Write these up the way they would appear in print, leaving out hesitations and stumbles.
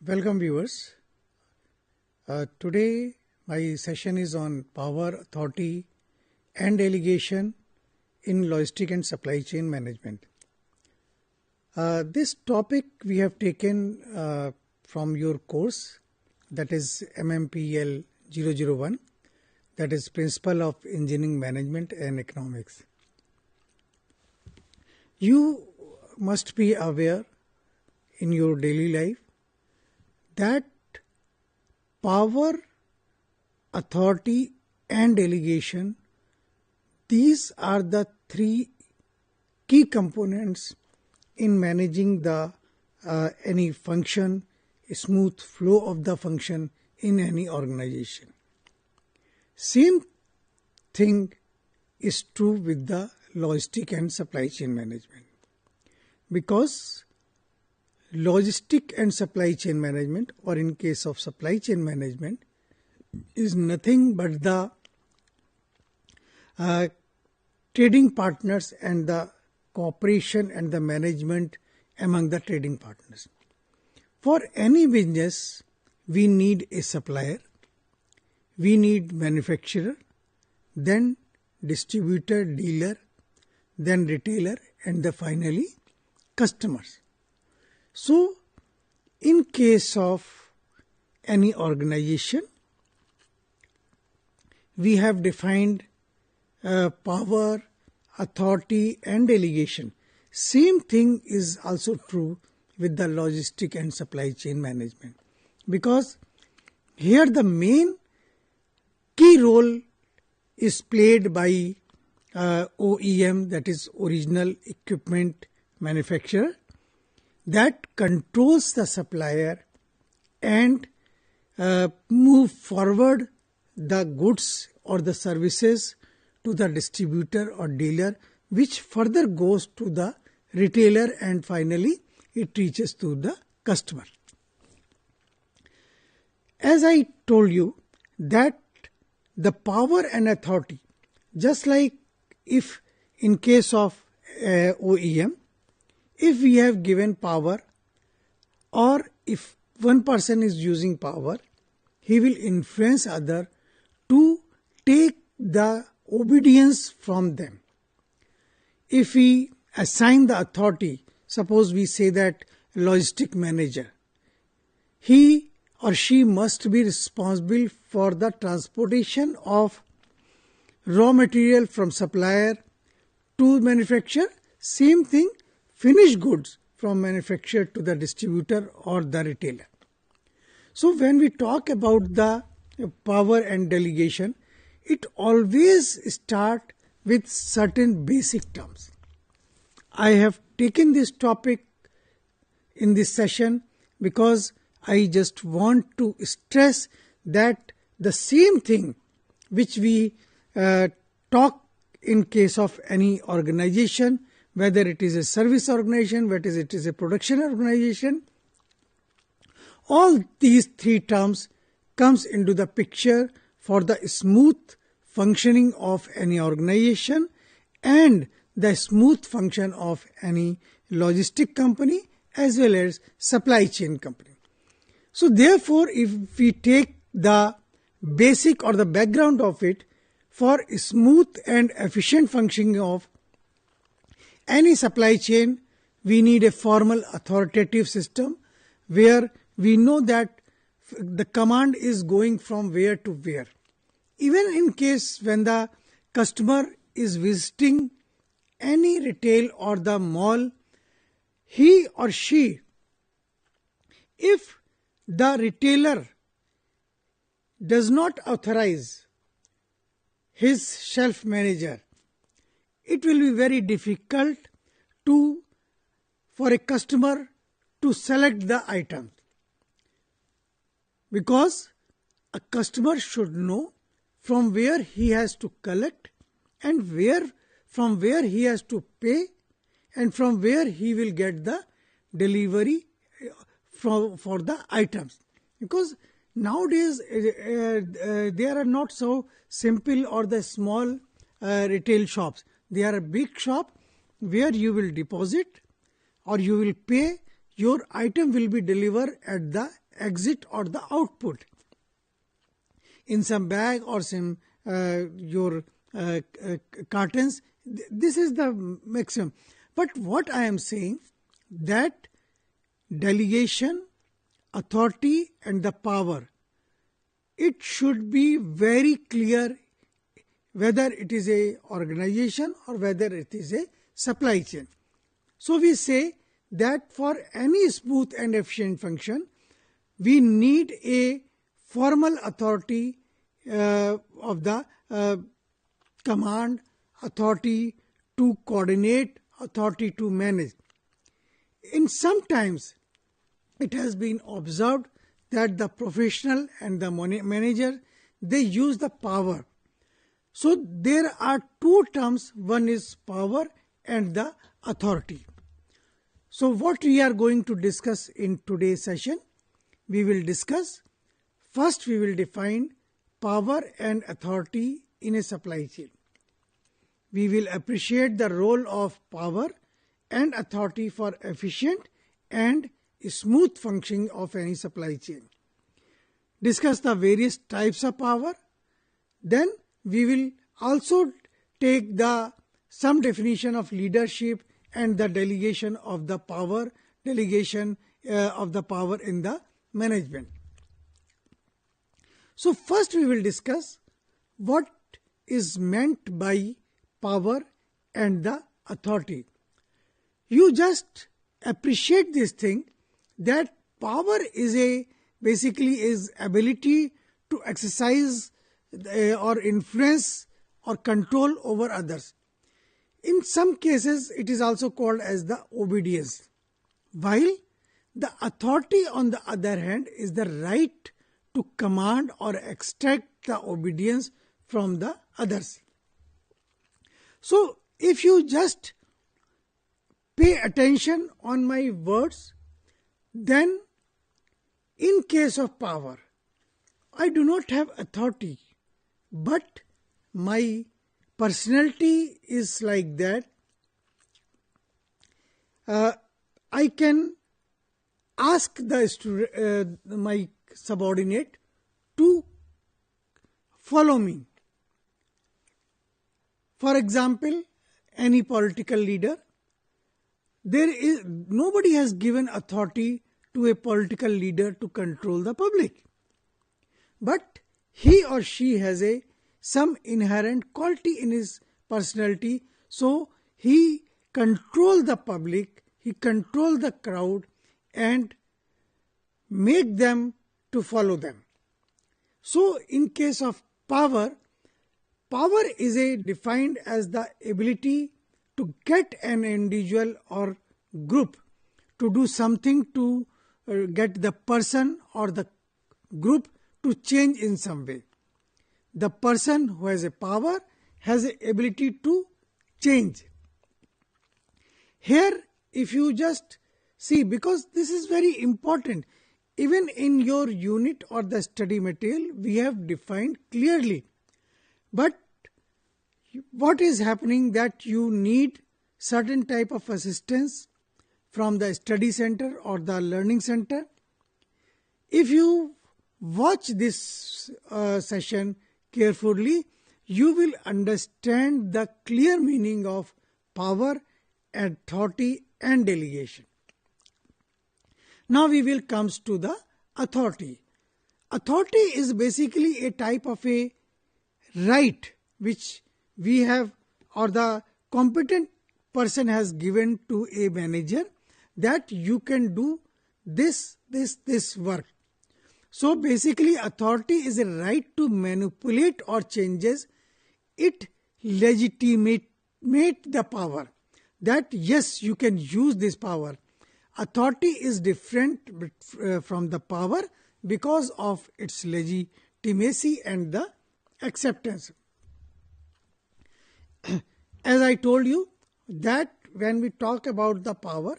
Welcome viewers. Today my session is on power, authority and delegation in logistic and supply chain management. This topic we have taken from your course, that is MMPL 001, that is Principle of Engineering Management and Economics. You must be aware in your daily life that power, authority and delegation, these are the three key components in managing the any function, smooth flow of the function in any organization. Same thing is true with the logistic and supply chain management, because logistic and supply chain management, or in case of supply chain management, is nothing but the trading partners and the cooperation and the management among the trading partners. For any business, we need a supplier, we need manufacturer, then distributor, dealer, then retailer, and finally customers. So, in case of any organization, we have defined power, authority and delegation. Same thing is also true with the logistic and supply chain management, because here the main key role is played by OEM, that is original equipment manufacturer, that controls the supplier and move forward the goods or the services to the distributor or dealer, which further goes to the retailer and finally it reaches to the customer. As I told you that the power and authority, just like if in case of OEM, if we have given power, or if one person is using power, he will influence other to take the obedience from them. If we assign the authority, suppose we say that logistic manager, he or she must be responsible for the transportation of raw material from supplier to manufacturer. Same thing, finished goods from manufacturer to the distributor or the retailer. So when we talk about the power and delegation, it always starts with certain basic terms. I have taken this topic in this session because I just want to stress that the same thing which we talk in case of any organization, whether it is a service organization, whether it is a production organization, all these three terms comes into the picture for the smooth functioning of any organization and the smooth function of any logistic company as well as supply chain company. So therefore, if we take the basic or the background of it, for smooth and efficient functioning of any supply chain, we need a formal authoritative system where we know that the command is going from where to where. Even in case when the customer is visiting any retail or the mall, he or she, if the retailer does not authorize his shelf manager, it will be very difficult for a customer to select the items, because a customer should know from where he has to collect and from where he has to pay and from where he will get the delivery for the items. Because nowadays there are not so simple or the small retail shops. They are a big shop where you will deposit or you will pay, your item will be delivered at the exit or the output in some bag or some your cartons. This is the maximum. But what I am saying, that delegation, authority and the power, it should be very clear whether it is a organization or whether it is a supply chain. So we say that for any smooth and efficient function, we need a formal authority of the command, authority to coordinate, authority to manage. In sometimes it has been observed that the professional and the manager, they use the power. So there are two terms, one is power and the authority. So what we are going to discuss in today's session, we will discuss, first we will define power and authority in a supply chain. We will appreciate the role of power and authority for efficient and smooth functioning of any supply chain. Discuss the various types of power. Then we will also take some definition of leadership and the delegation of the power, delegation of the power in the management. So first we will discuss what is meant by power and the authority. You just appreciate this thing, that power is basically is ability to exercise or influence or control over others. In some cases, it is also called as the obedience. While the authority, on the other hand, is the right to command or extract the obedience from the others. So, if you just pay attention on my words, then in case of power, I do not have authority, but my personality is like that. I can ask my subordinate to follow me. For example, any political leader, nobody has given authority to a political leader to control the public. But he or she has some inherent quality in his personality, so he controls the public, he controls the crowd and make them to follow them. So in case of power, power is defined as the ability to get an individual or group to do something, to get the person or the group to change in some way. The person who has a power has the ability to change. Here, if you just see, because this is very important, even in your unit or the study material, we have defined clearly. But what is happening, that you need certain type of assistance from the study center or the learning center. If you watch this session carefully, you will understand the clear meaning of power, authority and delegation. Now we will come to the authority. Authority is basically a type of a right which we have, or the competent person has given to a manager, that you can do this work. So basically authority is a right to manipulate or changes. It legitimate the power, that yes, you can use this power. Authority is different from the power because of its legitimacy and the acceptance. As I told you, that when we talk about the power,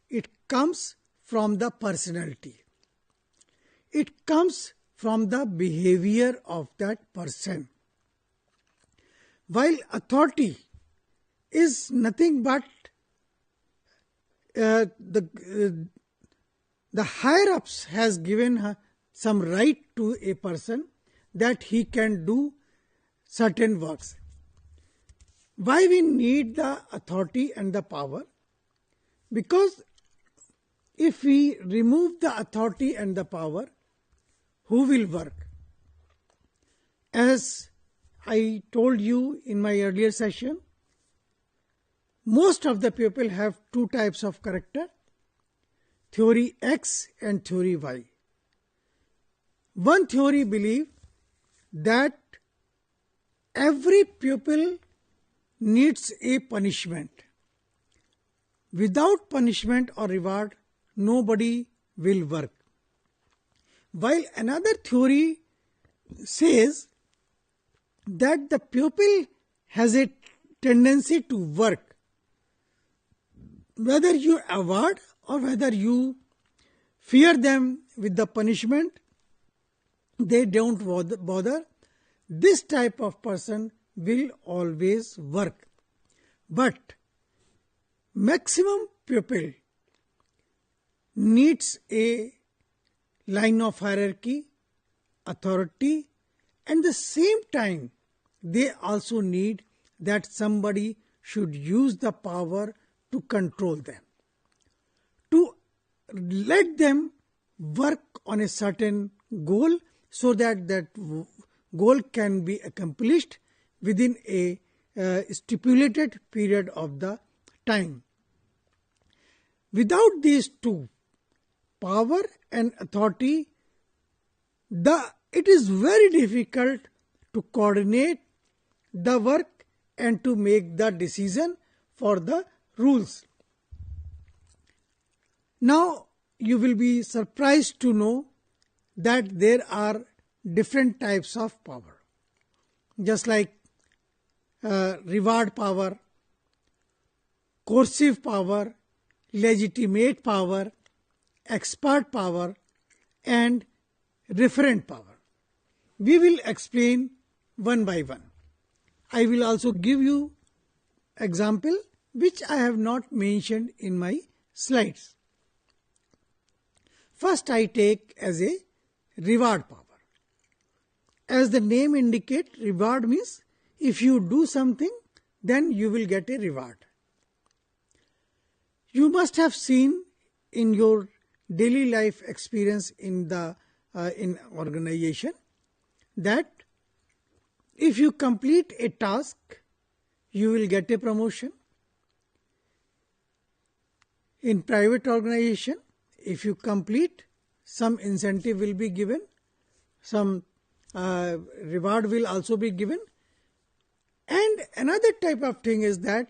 it comes from the personality. It comes from the behavior of that person. While authority is nothing but the higher ups has given some right to a person that he can do certain works. Why we need the authority and the power? Because if we remove the authority and the power, who will work? As I told you in my earlier session, most of the people have two types of character, theory X and theory Y. One theory believes that every pupil needs a punishment. Without punishment or reward, nobody will work. While another theory says that the pupil has a tendency to work. Whether you award or whether you fear them with the punishment, they don't bother. This type of person will always work. But maximum pupil needs a line of hierarchy, authority, and the same time they also need that somebody should use the power to control them, to let them work on a certain goal so that that goal can be accomplished within a stipulated period of the time. Without these two, power and authority, it is very difficult to coordinate the work and to make the decision for the rules. Now you will be surprised to know that there are different types of power, just like reward power, coercive power, legitimate power, expert power, and referent power. We will explain one by one. I will also give you example which I have not mentioned in my slides. First, I take as a reward power. As the name indicates, reward means if you do something, then you will get a reward. You must have seen in your daily life experience in the in organization that if you complete a task, you will get a promotion. In private organization, if you complete, some incentive will be given, some reward will also be given. And another type of thing is that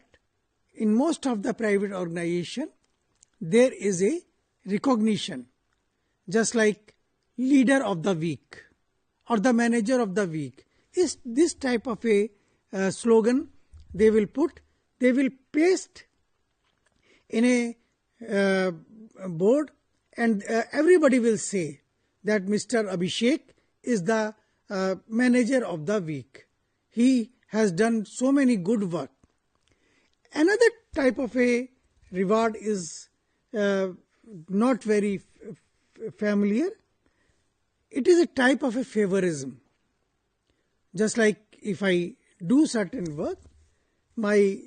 in most of the private organization, there is a recognition, just like leader of the week or the manager of the week. Is this type of a slogan they will put, they will paste in a board, and everybody will say that Mr. Abhishek is the manager of the week. He has done so many good work. Another type of a reward is not very familiar. It is a type of a favorism. Just like if I do certain work, my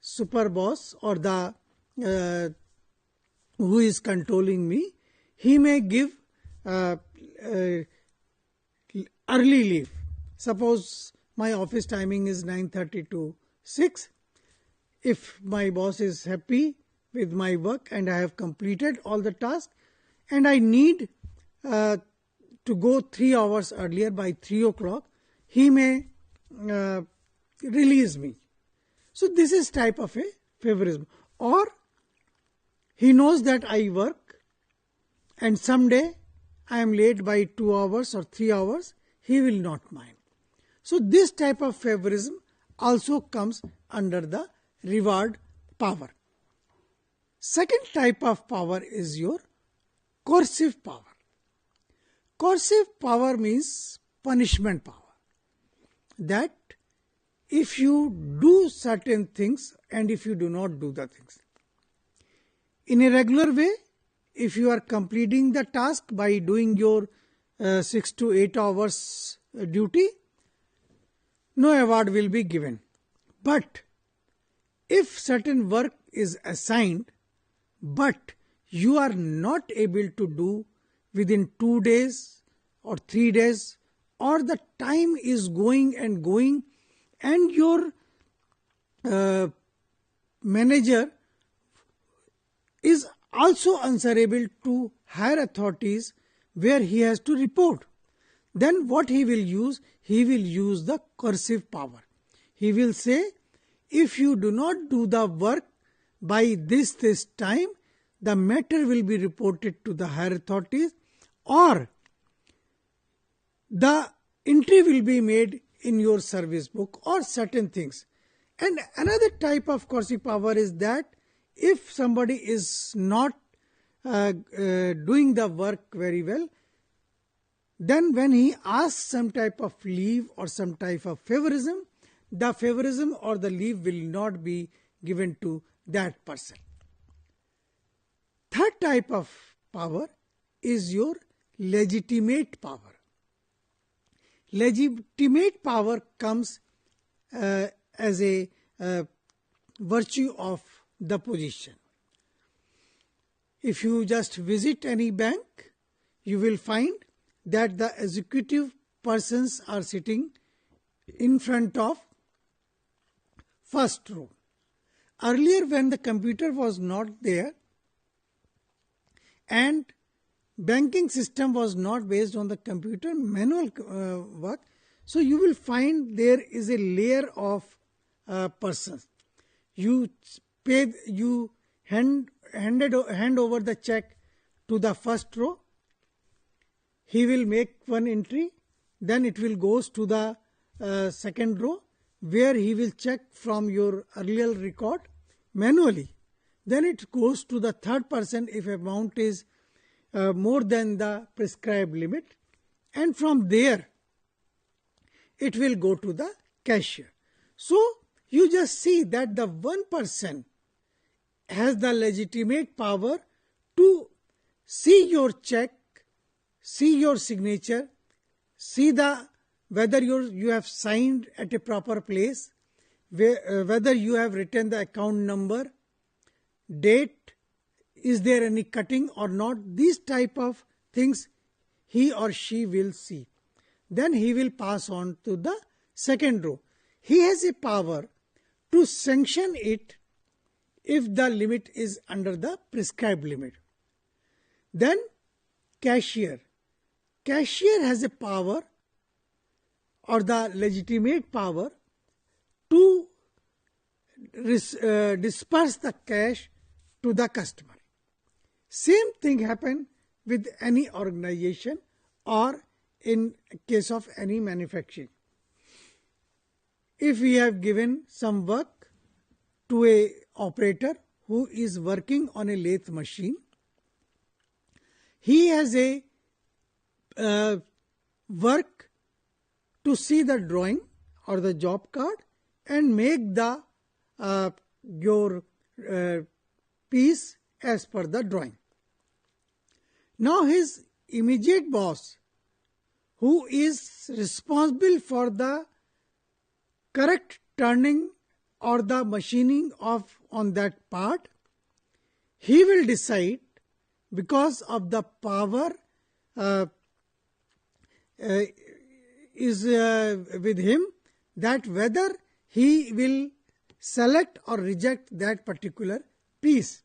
super boss or the who is controlling me, he may give early leave. Suppose my office timing is 9:30 to 6. If my boss is happy with my work and I have completed all the tasks and I need to go 3 hours earlier by 3 o'clock, he may release me. So this is type of a favorism. Or he knows that I work and someday I am late by 2 hours or 3 hours, he will not mind. So this type of favorism also comes under the reward power. Second type of power is your coercive power. Coercive power means punishment power. That if you do certain things and if you do not do the things in a regular way, if you are completing the task by doing your 6 to 8 hours duty, no award will be given. But if certain work is assigned, but you are not able to do within 2 days or 3 days, or the time is going and going, and your manager is also answerable to higher authorities where he has to report, then what he will use? He will use the coercive power. He will say, if you do not do the work by this time, the matter will be reported to the higher authorities, or the entry will be made in your service book, or certain things. And another type of coercive power is that if somebody is not doing the work very well, then when he asks some type of leave or some type of favorism, the favorism or the leave will not be given to that person. Third type of power is your legitimate power. Legitimate power comes as a virtue of the position. If you just visit any bank, you will find that the executive persons are sitting in front of first row. Earlier, when the computer was not there and banking system was not based on the computer, manual work, so you will find there is a layer of persons. You hand over the check to the first row. He will make one entry, then it will goes to the second row, where he will check from your earlier record manually. Then it goes to the third person if amount is more than the prescribed limit, and from there it will go to the cashier. So you just see that the one person has the legitimate power to see your check, see your signature, see whether you have signed at a proper place, whether you have written the account number, date, is there any cutting or not. These type of things he or she will see. Then he will pass on to the second row. He has a power to sanction it if the limit is under the prescribed limit. Then cashier. Cashier has a power or the legitimate power to disperse the cash to the customer. Same thing happen with any organization or in case of any manufacturing. If we have given some work to a operator who is working on a lathe machine, he has a work to see the drawing or the job card and make the your piece as per the drawing. Now his immediate boss, who is responsible for the correct turning or the machining of on that part, he will decide, because of the power is with him, that whether he will select or reject that particular piece.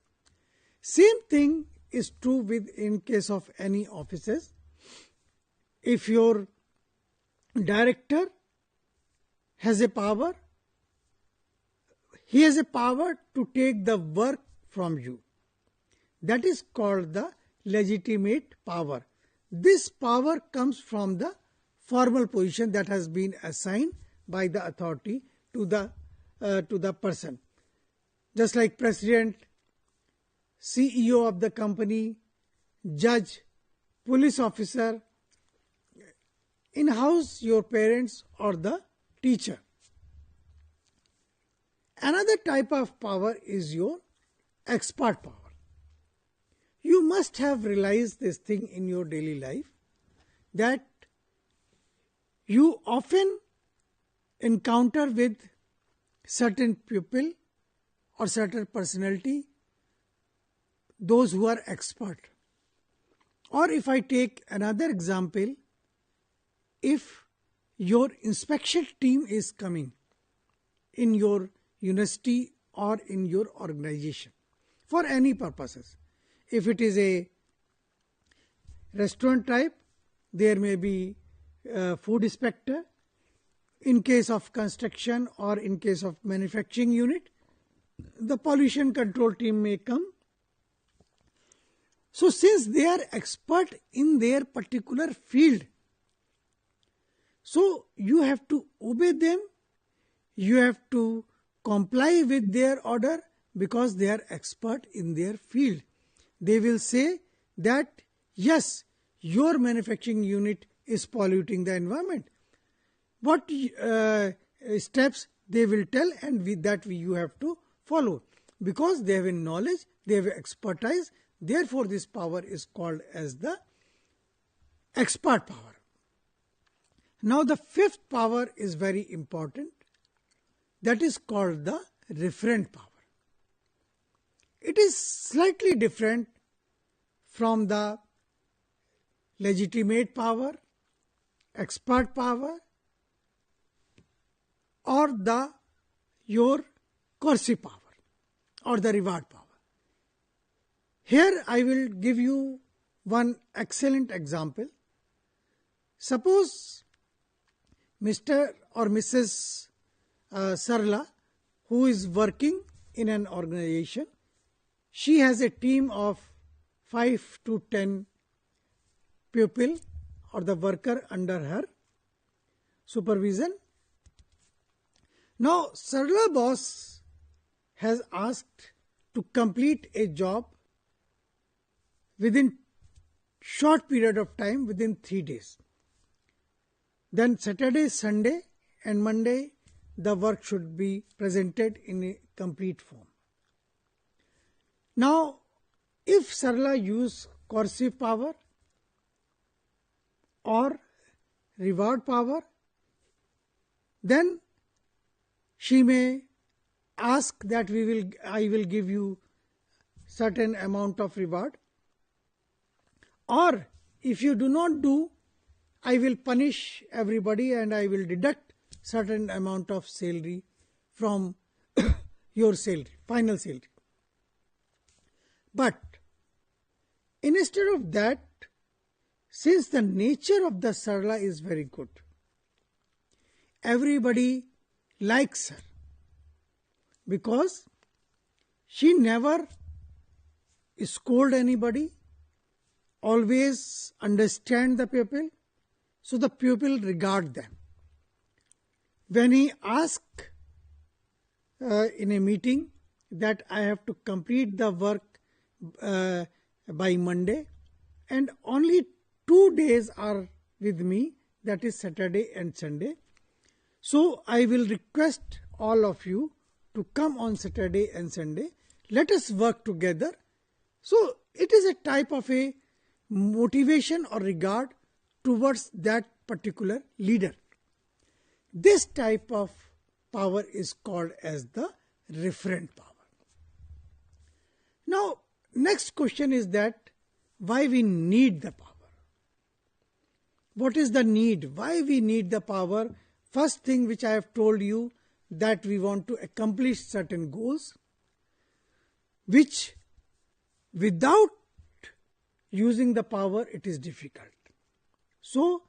Same thing is true with in case of any offices. If your director has a power, he has a power to take the work from you. That is called the legitimate power. This power comes from the formal position that has been assigned by the authority to the person. Just like president, CEO of the company, judge, police officer, in-house your parents or the teacher. Another type of power is your expert power. You must have realized this thing in your daily life, that you often encounter with certain people or certain personality, those who are expert. Or if I take another example, if your inspection team is coming in your university or in your organization for any purposes, if it is a restaurant type, there may be a food inspector. In case of construction or in case of manufacturing unit, the pollution control team may come. So since they are expert in their particular field, so you have to obey them, you have to comply with their order, because they are expert in their field. They will say that yes, your manufacturing unit is polluting the environment. What steps they will tell, and with that you have to follow, because they have a knowledge, they have expertise. Therefore this power is called as the expert power. Now the fifth power is very important, that is called the referent power. It is slightly different from the legitimate power, expert power, or your coercive power or the reward power. Here I will give you one excellent example. Suppose Mr. or Mrs. Sarla, who is working in an organization, she has a team of 5 to 10 people or the worker under her supervision. Now Sarla boss has asked to complete a job within short period of time, within 3 days. Then Saturday, Sunday and Monday the work should be presented in a complete form. Now if Sarla use coercive power or reward power, then she may ask that I will give you certain amount of reward, or if you do not do, I will punish everybody and I will deduct certain amount of salary from your salary, final salary. But instead of that, since the nature of the Sarla is very good, everybody likes her, because she never scold anybody, always understand the people, so the people regard them. When he asks in a meeting that I have to complete the work by Monday, and only 2 days are with me, that is Saturday and Sunday, so I will request all of you to come on Saturday and Sunday, let us work together. So it is a type of a motivation or regard towards that particular leader. This type of power is called as the referent power. Now next question is that why we need the power? What is the need? Why we need the power? First thing which I have told you, that we want to accomplish certain goals, which without using the power it is difficult. So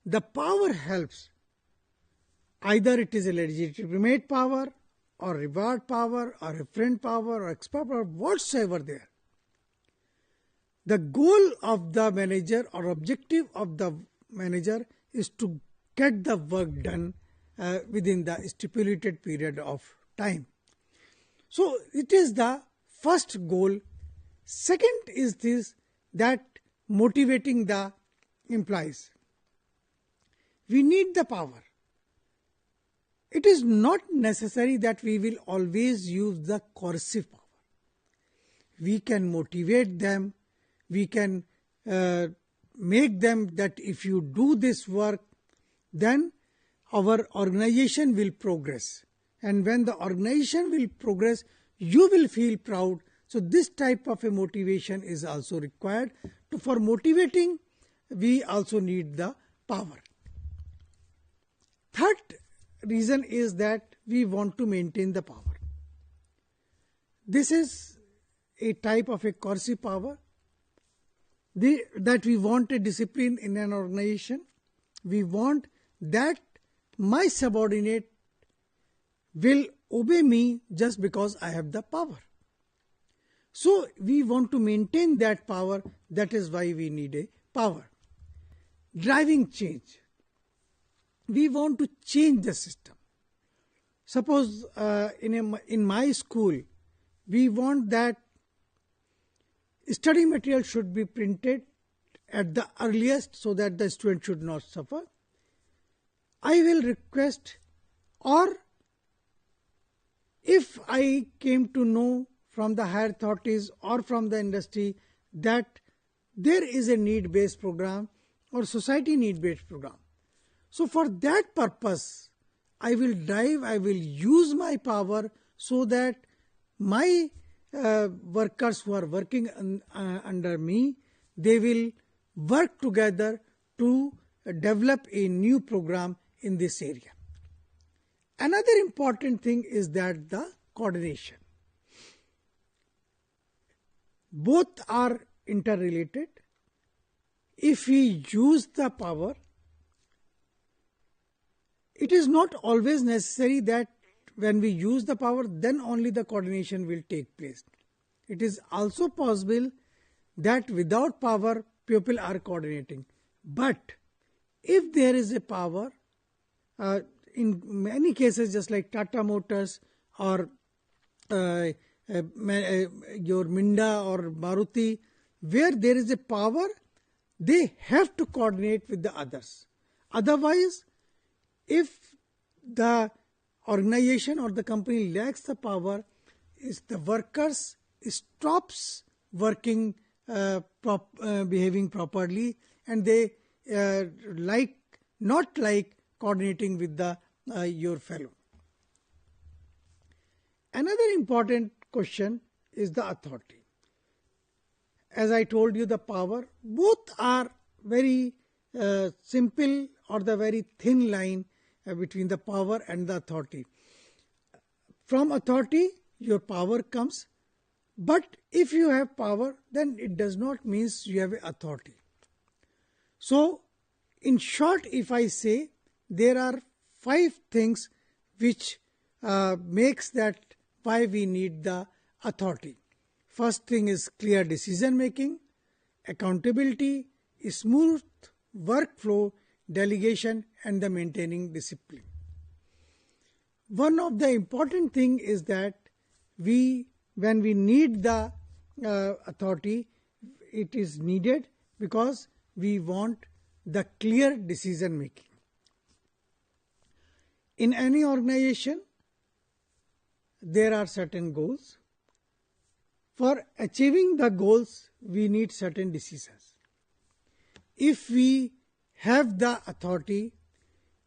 the power helps. Either it is a legitimate power or reward power or referent power or expert power, whatsoever there. The goal of the manager or objective of the manager is to get the work done within the stipulated period of time. So it is the first goal. Second is this, that motivating the employees. We need the power. It is not necessary that we will always use the coercive power. We can motivate them, we can make them that if you do this work, then our organization will progress. And when the organization will progress, you will feel proud. So this type of a motivation is also required. For motivating, we also need the power. Third reason is that we want to maintain the power. This is a type of a coercive power, that we want a discipline in an organization. We want that my subordinate will obey me just because I have the power. So we want to maintain that power. That is why we need a power. Driving change. We want to change the system. Suppose in my school, we want that study material should be printed at the earliest so that the student should not suffer. I will request, or if I came to know from the higher authorities or from the industry that there is a need-based program or society need-based program. So for that purpose, I will use my power so that my workers who are working under me, they will work together to develop a new program in this area. Another important thing is that the coordination. Both are interrelated. If we use the power, it is not always necessary that when we use the power, then only the coordination will take place. It is also possible that without power, people are coordinating. But if there is a power, in many cases, just like Tata Motors or your Minda or Maruti, where there is a power, they have to coordinate with the others. Otherwise, if the organization or the company lacks the power, is the workers stops working, behaving properly, and they not like coordinating with the your fellow. Another important question is the authority. As I told you, the power, both are very simple or the very thin line between the power and the authority. From authority, your power comes, but if you have power, then it does not mean you have authority. So, in short, if I say, there are 5 things which makes that why we need the authority. First thing is clear decision making, accountability, smooth workflow, delegation, and the maintaining discipline. One of the important thing is that when we need the authority, it is needed because we want the clear decision making. In any organization, there are certain goals. For achieving the goals, we need certain decisions. If we have the authority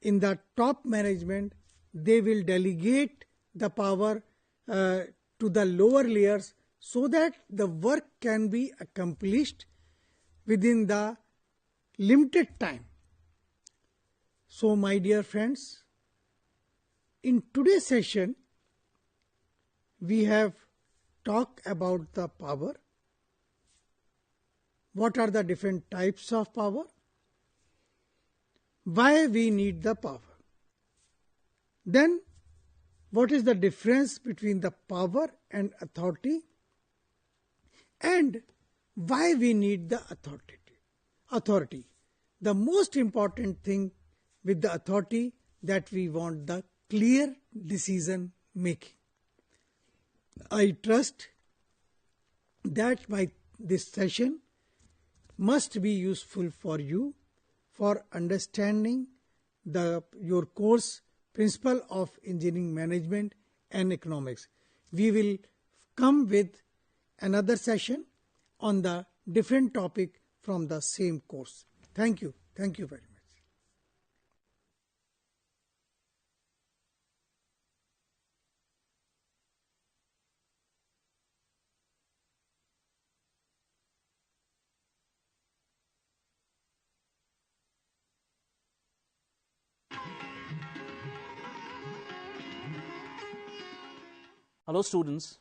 in the top management, they will delegate the power to the lower layers so that the work can be accomplished within the limited time. So, my dear friends, in today's session, we have talked about the power. What are the different types of power? Why we need the power? Then, what is the difference between the power and authority? And why we need the authority? The most important thing with the authority, that we want the clear decision making. I trust that this session must be useful for you for understanding your course Principle of Engineering Management and Economics. We will come with another session on the different topic from the same course. Thank you. Thank you very much. Hello students,